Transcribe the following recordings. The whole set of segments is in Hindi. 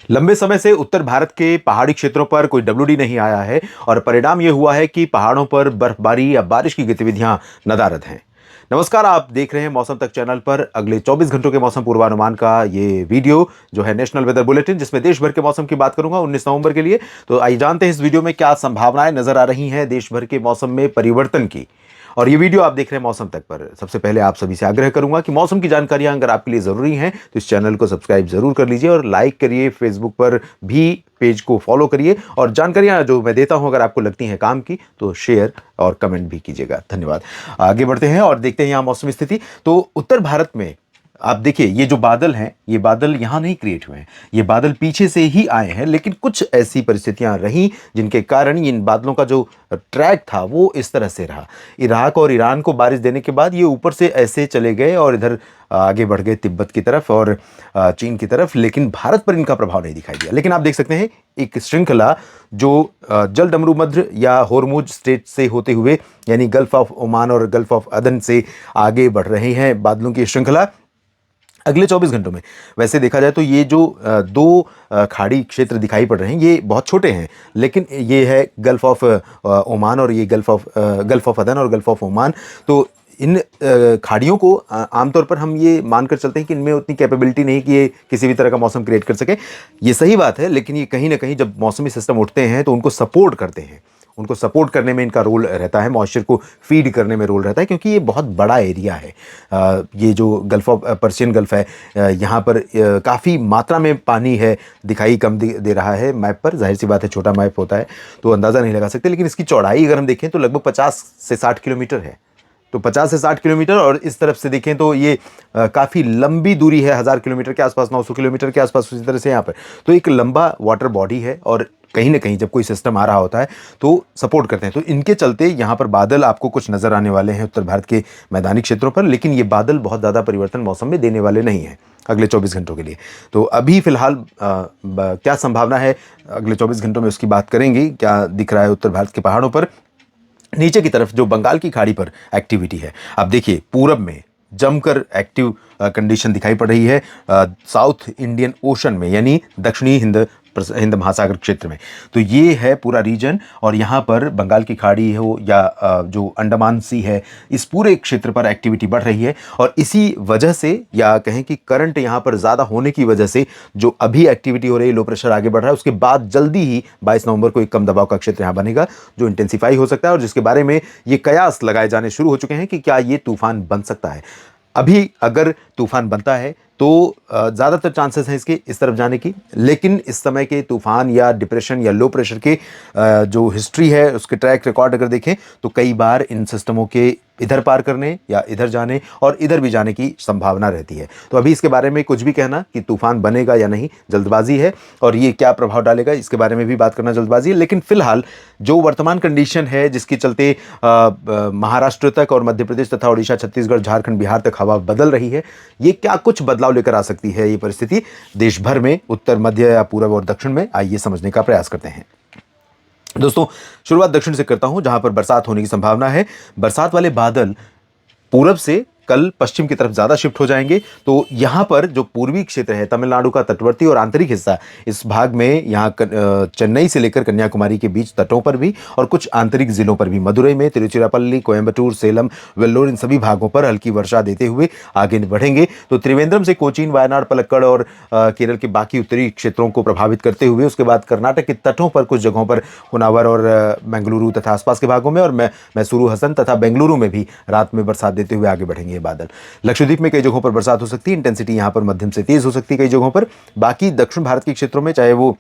लंबे समय से उत्तर भारत के पहाड़ी क्षेत्रों पर कोई डब्ल्यूडी नहीं आया है और परिणाम यह हुआ है कि पहाड़ों पर बर्फबारी या बारिश की गतिविधियां नदारद हैं। नमस्कार, आप देख रहे हैं मौसम तक चैनल पर अगले 24 घंटों के मौसम पूर्वानुमान का ये वीडियो जो है नेशनल वेदर बुलेटिन, जिसमें देश भर के मौसम की बात करूंगा 19 नवंबर के लिए। तो आइए जानते हैं इस वीडियो में क्या संभावनाएं नजर आ रही हैं देश भर के मौसम में परिवर्तन की। और ये वीडियो आप देख रहे हैं मौसम तक पर। सबसे पहले आप सभी से आग्रह करूंगा कि मौसम की जानकारियां अगर आपके लिए जरूरी हैं तो इस चैनल को सब्सक्राइब जरूर कर लीजिए और लाइक करिए। फेसबुक पर भी पेज को फॉलो करिए और जानकारियां जो मैं देता हूं अगर आपको लगती हैं काम की तो शेयर और कमेंट भी कीजिएगा। धन्यवाद। आगे बढ़ते हैं और देखते हैं यहां मौसम स्थिति। तो उत्तर भारत में आप देखिए, ये जो बादल हैं, ये बादल यहां नहीं क्रिएट हुए हैं, ये बादल पीछे से ही आए हैं। लेकिन कुछ ऐसी परिस्थितियां रहीं जिनके कारण इन बादलों का जो ट्रैक था वो इस तरह से रहा। इराक और ईरान को बारिश देने के बाद ये ऊपर से ऐसे चले गए और इधर आगे बढ़ गए तिब्बत की तरफ और चीन की तरफ, लेकिन भारत पर इनका प्रभाव नहीं दिखाई दिया। लेकिन आप देख सकते हैं एक श्रृंखला जो जलडमरूमध्य या होर्मुज स्ट्रेट से होते हुए यानी गल्फ ऑफ ओमान और गल्फ ऑफ अदन से आगे बढ़ रहे हैं बादलों की श्रृंखला अगले 24 घंटों में। वैसे देखा जाए तो ये जो दो खाड़ी क्षेत्र दिखाई पड़ रहे हैं ये बहुत छोटे हैं, लेकिन ये है गल्फ ऑफ ओमान और ये गल्फ ऑफ अदन और गल्फ ऑफ ओमान। तो इन खाड़ियों को आमतौर पर हम ये मानकर चलते हैं कि इनमें उतनी कैपेबिलिटी नहीं कि ये किसी भी तरह का मौसम क्रिएट कर सके। ये सही बात है, लेकिन ये कहीं ना कहीं जब मौसमी सिस्टम उठते हैं तो उनको सपोर्ट करते हैं, उनको सपोर्ट करने में इनका रोल रहता है, मॉइस्चर को फीड करने में रोल रहता है, क्योंकि ये बहुत बड़ा एरिया है। ये जो गल्फ ऑफ पर्शियन गल्फ है, यहाँ पर काफ़ी मात्रा में पानी है, दिखाई कम दे रहा है मैप पर। जाहिर सी बात है, छोटा मैप होता है तो अंदाज़ा नहीं लगा सकते, लेकिन इसकी चौड़ाई अगर हम देखें तो लगभग 50 से 60 किलोमीटर है। तो 50 से 60 किलोमीटर, और इस तरफ से देखें तो ये काफ़ी लंबी दूरी है, 1000 किलोमीटर के आसपास, 900 किलोमीटर के आसपास, उसी तरह से यहाँ पर। तो एक लंबा वाटर बॉडी है और कहीं ना कहीं जब कोई सिस्टम आ रहा होता है तो सपोर्ट करते हैं। तो इनके चलते यहाँ पर बादल आपको कुछ नज़र आने वाले हैं उत्तर भारत के मैदानी क्षेत्रों पर, लेकिन ये बादल बहुत ज़्यादा परिवर्तन मौसम में देने वाले नहीं हैं अगले 24 घंटों के लिए। तो अभी फ़िलहाल क्या संभावना है अगले 24 घंटों में उसकी बात करेंगे। क्या दिख रहा है उत्तर भारत के पहाड़ों पर। नीचे की तरफ जो बंगाल की खाड़ी पर एक्टिविटी है, आप देखिए पूरब में जमकर एक्टिव कंडीशन दिखाई पड़ रही है साउथ इंडियन ओशन में, यानी दक्षिणी हिंद महासागर क्षेत्र में। तो ये है पूरा रीजन, और यहाँ पर बंगाल की खाड़ी हो या जो अंडमान सी है, इस पूरे क्षेत्र पर एक्टिविटी बढ़ रही है। और इसी वजह से, या कहें कि करंट यहाँ पर ज़्यादा होने की वजह से जो अभी एक्टिविटी हो रही है, लो प्रेशर आगे बढ़ रहा है, उसके बाद जल्दी ही 22 नवंबर को एक कम दबाव का क्षेत्र यहाँ बनेगा जो इंटेंसिफाई हो सकता है, और जिसके बारे में ये कयास लगाए जाने शुरू हो चुके हैं कि क्या ये तूफान बन सकता है। अभी अगर तूफान बनता है तो ज़्यादातर चांसेस हैं इसके इस तरफ जाने की, लेकिन इस समय के तूफान या डिप्रेशन या लो प्रेशर के जो हिस्ट्री है, उसके ट्रैक रिकॉर्ड अगर देखें तो कई बार इन सिस्टमों के इधर पार करने या इधर जाने और इधर भी जाने की संभावना रहती है। तो अभी इसके बारे में कुछ भी कहना कि तूफान बनेगा या नहीं जल्दबाजी है, और ये क्या प्रभाव डालेगा इसके बारे में भी बात करना जल्दबाजी है। लेकिन फिलहाल जो वर्तमान कंडीशन है जिसके चलते महाराष्ट्र तक और मध्य प्रदेश तथा उड़ीसा, छत्तीसगढ़, झारखंड, बिहार तक हवा बदल रही है, ये क्या कुछ बदलाव लेकर आ सकती है ये परिस्थिति देश भर में, उत्तर, मध्य या पूर्व और दक्षिण में, आइए समझने का प्रयास करते हैं। दोस्तों, शुरुआत दक्षिण से करता हूं जहां पर बरसात होने की संभावना है। बरसात वाले बादल पूरब से कल पश्चिम की तरफ ज़्यादा शिफ्ट हो जाएंगे। तो यहाँ पर जो पूर्वी क्षेत्र है, तमिलनाडु का तटवर्ती और आंतरिक हिस्सा, इस भाग में यहाँ चेन्नई से लेकर कन्याकुमारी के बीच तटों पर भी और कुछ आंतरिक जिलों पर भी, मदुरई में, तिरुचिरापल्ली, कोयम्बटूर, सेलम, वेल्लोर, इन सभी भागों पर हल्की वर्षा देते हुए आगे बढ़ेंगे। तो त्रिवेंद्रम से कोचीन, वायनाड, पलक्कड़ और केरल के बाकी उत्तरी क्षेत्रों को प्रभावित करते हुए उसके बाद कर्नाटक के तटों पर कुछ जगहों पर होनावर और बेंगलुरु तथा आसपास के भागों में, और मैसूरू, हसन तथा बेंगलुरु में भी रात में बरसात देते हुए आगे बढ़ेंगे ये बादल। लक्षद्वीप में कई जगहों पर बरसात हो सकती है, इंटेंसिटी यहां पर मध्यम से तेज हो सकती है कई जगहों पर। बाकी दक्षिण भारत के क्षेत्रों में, चाहे वो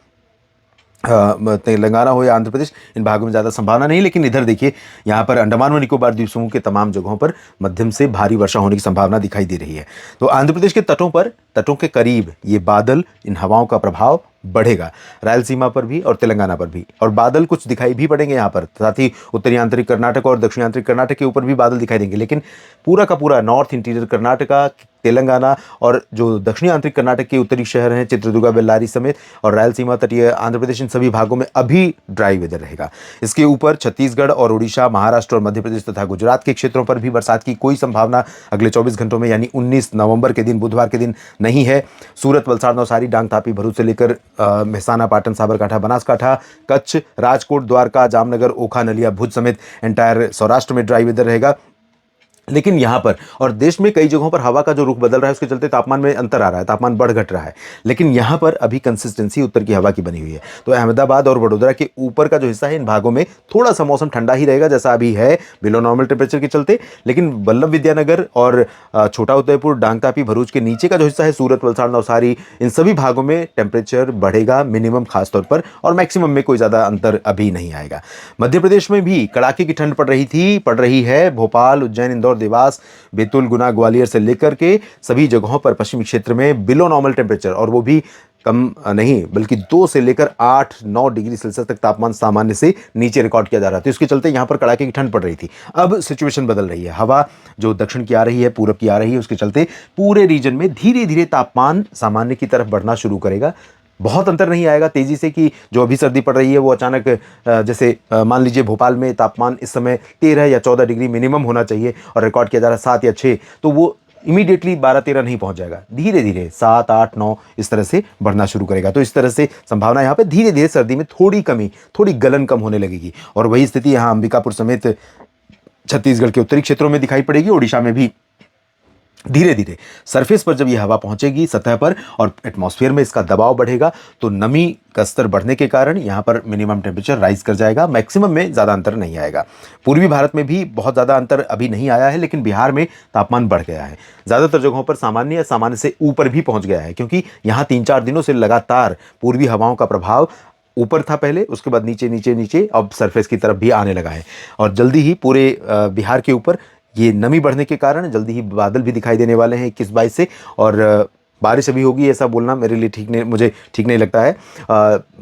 तेलंगाना हो या आंध्र प्रदेश, इन भागों में ज़्यादा संभावना नहीं। लेकिन इधर देखिए, यहाँ पर अंडमान व निकोबार द्वीप समूह के तमाम जगहों पर मध्यम से भारी वर्षा होने की संभावना दिखाई दे रही है। तो आंध्र प्रदेश के तटों के करीब ये बादल, इन हवाओं का प्रभाव बढ़ेगा, रायलसीमा पर भी और तेलंगाना पर भी, और बादल कुछ दिखाई भी पड़ेंगे यहाँ पर। साथ ही उत्तरी आंतरिक कर्नाटक और दक्षिणी आंतरिक कर्नाटक के ऊपर भी बादल दिखाई देंगे। लेकिन पूरा का पूरा नॉर्थ इंटीरियर कर्नाटका, तेलंगाना और जो दक्षिणी आंतरिक कर्नाटक के उत्तरी शहर हैं चित्रदुर्गा, बेल्लारी समेत और रायलसीमा, तटीय आंध्र प्रदेश, इन सभी भागों में अभी ड्राई वेदर रहेगा। इसके ऊपर छत्तीसगढ़ और उड़ीसा, महाराष्ट्र और मध्य प्रदेश तथा गुजरात के क्षेत्रों पर भी बरसात की कोई संभावना अगले 24 घंटों में यानी 19 नवंबर के दिन, बुधवार के दिन नहीं है। सूरत, वलसाड़, नवसारी, डांग, तापी, भरूच से लेकर मेहसाना, पाटन, साबरकांठा, बनासकांठा, कच्छ, राजकोट, द्वारका, जामनगर, ओखा, नलिया, भुज समेत एंटायर सौराष्ट्र में ड्राई वेदर रहेगा। लेकिन यहाँ पर और देश में कई जगहों पर हवा का जो रुख बदल रहा है उसके चलते तापमान में अंतर आ रहा है, तापमान बढ़ घट रहा है। लेकिन यहाँ पर अभी कंसिस्टेंसी उत्तर की हवा की बनी हुई है। तो अहमदाबाद और वडोदरा के ऊपर का जो हिस्सा है, इन भागों में थोड़ा सा मौसम ठंडा ही रहेगा जैसा अभी है, बिलो नॉर्मल टेम्परेचर के चलते। लेकिन वल्लभ विद्यानगर और छोटा उदयपुर, डांग, तापी, भरूच के नीचे का जो हिस्सा है, सूरत, वलसाड़, नवसारी, इन सभी भागों में टेम्परेचर बढ़ेगा मिनिमम खासतौर पर, और मैक्सिमम में कोई ज़्यादा अंतर अभी नहीं आएगा। मध्य प्रदेश में भी कड़ाके की ठंड पड़ रही है। भोपाल, उज्जैन, इंदौर, देवास, बैतूल, गुना, ग्वालियर से लेकर के सभी जगहों पर पश्चिमी क्षेत्र में बिलो नॉर्मल टेम्परेचर, और वो भी कम नहीं बल्कि 2 से लेकर 8-9 डिग्री सेल्सियस तक तापमान सामान्य से नीचे रिकॉर्ड किया जा रहा था। इसके चलते यहां पर कड़ाके की ठंड पड़ रही थी। अब सिचुएशन बदल रही है, हवा जो दक्षिण की आ रही है, पूरब की आ रही है, उसके चलते पूरे रीजन में धीरे धीरे तापमान सामान्य की तरफ बढ़ना शुरू करेगा। बहुत अंतर नहीं आएगा तेजी से कि जो अभी सर्दी पड़ रही है वो अचानक जैसे मान लीजिए भोपाल में तापमान इस समय 13 या 14 डिग्री मिनिमम होना चाहिए और रिकॉर्ड किया जा रहा है 7 या 6, तो वो इमीडिएटली 12-13 नहीं पहुंच जाएगा। धीरे धीरे 7, 8, 9 इस तरह से बढ़ना शुरू करेगा। तो इस तरह से संभावना यहाँ पे धीरे धीरे सर्दी में थोड़ी कमी, थोड़ी गलन कम होने लगेगी। और वही स्थिति यहाँ अंबिकापुर समेत छत्तीसगढ़ के उत्तरी क्षेत्रों में दिखाई पड़ेगी। ओडिशा में भी धीरे धीरे सरफेस पर जब यह हवा पहुंचेगी सतह पर और एटमॉस्फेयर में इसका दबाव बढ़ेगा, तो नमी का स्तर बढ़ने के कारण यहां पर मिनिमम टेम्परेचर राइज कर जाएगा। मैक्सिमम में ज़्यादा अंतर नहीं आएगा। पूर्वी भारत में भी बहुत ज़्यादा अंतर अभी नहीं आया है, लेकिन बिहार में तापमान बढ़ गया है। ज़्यादातर जगहों पर सामान्य या सामान्य से ऊपर भी पहुंच गया है, क्योंकि यहाँ 3-4 दिनों से लगातार पूर्वी हवाओं का प्रभाव ऊपर था पहले, उसके बाद नीचे नीचे नीचे अब सरफेस की तरफ भी आने लगा है। और जल्दी ही पूरे बिहार के ऊपर ये नमी बढ़ने के कारण जल्दी ही बादल भी दिखाई देने वाले हैं 21-22 से, और बारिश अभी होगी ऐसा बोलना मेरे लिए मुझे ठीक नहीं लगता है।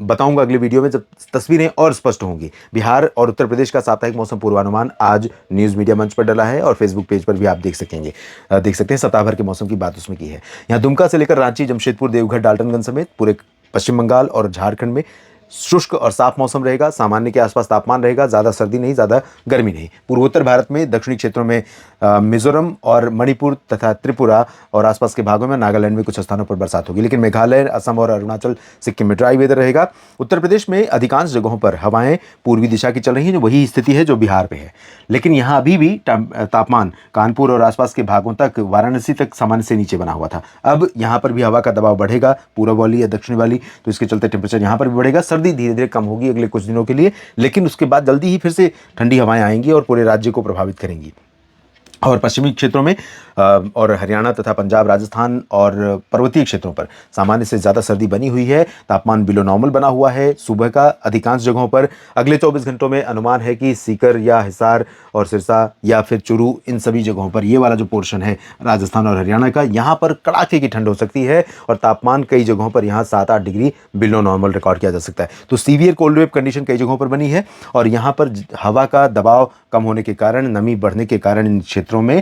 बताऊंगा अगले वीडियो में जब तस्वीरें और स्पष्ट होंगी। बिहार और उत्तर प्रदेश का साप्ताहिक मौसम पूर्वानुमान आज न्यूज़ मीडिया मंच पर डला है और फेसबुक पेज पर भी आप देख सकते हैं। सप्ताह भर के मौसम की बात उसमें की है। यहाँ दुमका से लेकर रांची, जमशेदपुर, देवघर, डाल्टनगंज समेत पूरे पश्चिम बंगाल और झारखंड में शुष्क और साफ मौसम रहेगा। सामान्य के आसपास तापमान रहेगा, ज़्यादा सर्दी नहीं, ज़्यादा गर्मी नहीं। पूर्वोत्तर भारत में दक्षिणी क्षेत्रों में मिजोरम और मणिपुर तथा त्रिपुरा और आसपास के भागों में, नागालैंड में कुछ स्थानों पर बरसात होगी। लेकिन मेघालय, असम और अरुणाचल, सिक्किम में ड्राई वेदर रहेगा। उत्तर प्रदेश में अधिकांश जगहों पर हवाएं पूर्वी दिशा की चल रही हैं, जो वही स्थिति है जो बिहार में है। लेकिन यहाँ अभी भी तापमान कानपुर और आसपास के भागों तक, वाराणसी तक सामान्य से नीचे बना हुआ था। अब यहाँ पर भी हवा का दबाव बढ़ेगा, पूर्व वाली या दक्षिण वाली, तो इसके चलते टेम्परेचर यहाँ पर भी बढ़ेगा। सर्दी धीरे धीरे कम होगी अगले कुछ दिनों के लिए, लेकिन उसके बाद जल्दी ही फिर से ठंडी हवाएं आएंगी और पूरे राज्य को प्रभावित करेंगी। और पश्चिमी क्षेत्रों में और हरियाणा तथा पंजाब, राजस्थान और पर्वतीय क्षेत्रों पर सामान्य से ज़्यादा सर्दी बनी हुई है। तापमान बिलो नॉर्मल बना हुआ है सुबह का अधिकांश जगहों पर। अगले 24 घंटों में अनुमान है कि सीकर या हिसार और सिरसा या फिर चुरू, इन सभी जगहों पर ये वाला जो पोर्शन है राजस्थान और हरियाणा का, यहाँ पर कड़ाके की ठंड हो सकती है और तापमान कई जगहों पर यहाँ 7-8 डिग्री बिलो नॉर्मल रिकॉर्ड किया जा सकता है। तो सीवियर कोल्ड वेव कंडीशन कई जगहों पर बनी है और यहाँ पर हवा का दबाव कम होने के कारण, नमी बढ़ने के कारण इन क्षेत्रों में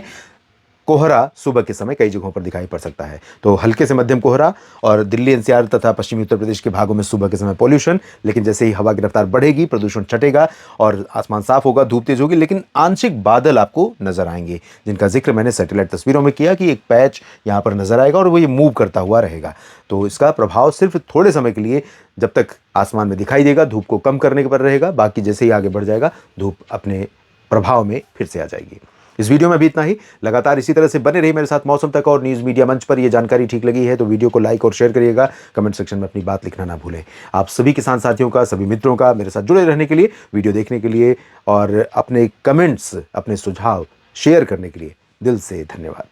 कोहरा सुबह के समय कई जगहों पर दिखाई पड़ सकता है। तो हल्के से मध्यम कोहरा, और दिल्ली, एनसीआर तथा पश्चिमी उत्तर प्रदेश के भागों में सुबह के समय पॉल्यूशन। लेकिन जैसे ही हवा की रफ्तार बढ़ेगी, प्रदूषण छटेगा और आसमान साफ होगा, धूप तेज होगी, लेकिन आंशिक बादल आपको नजर आएंगे, जिनका जिक्र मैंने सैटेलाइट तस्वीरों में किया कि एक पैच यहाँ पर नजर आएगा और वो ये मूव करता हुआ रहेगा। तो इसका प्रभाव सिर्फ थोड़े समय के लिए, जब तक आसमान में दिखाई देगा, धूप को कम करने पर रहेगा। बाकी जैसे ही आगे बढ़ जाएगा, धूप अपने प्रभाव में फिर से आ जाएगी। इस वीडियो में भी इतना ही। लगातार इसी तरह से बने रहिए मेरे साथ मौसम तक और न्यूज़ मीडिया मंच पर। ये जानकारी ठीक लगी है तो वीडियो को लाइक और शेयर करिएगा। कमेंट सेक्शन में अपनी बात लिखना ना भूलें। आप सभी किसान साथियों का, सभी मित्रों का मेरे साथ जुड़े रहने के लिए, वीडियो देखने के लिए और अपने कमेंट्स, अपने सुझाव शेयर करने के लिए दिल से धन्यवाद।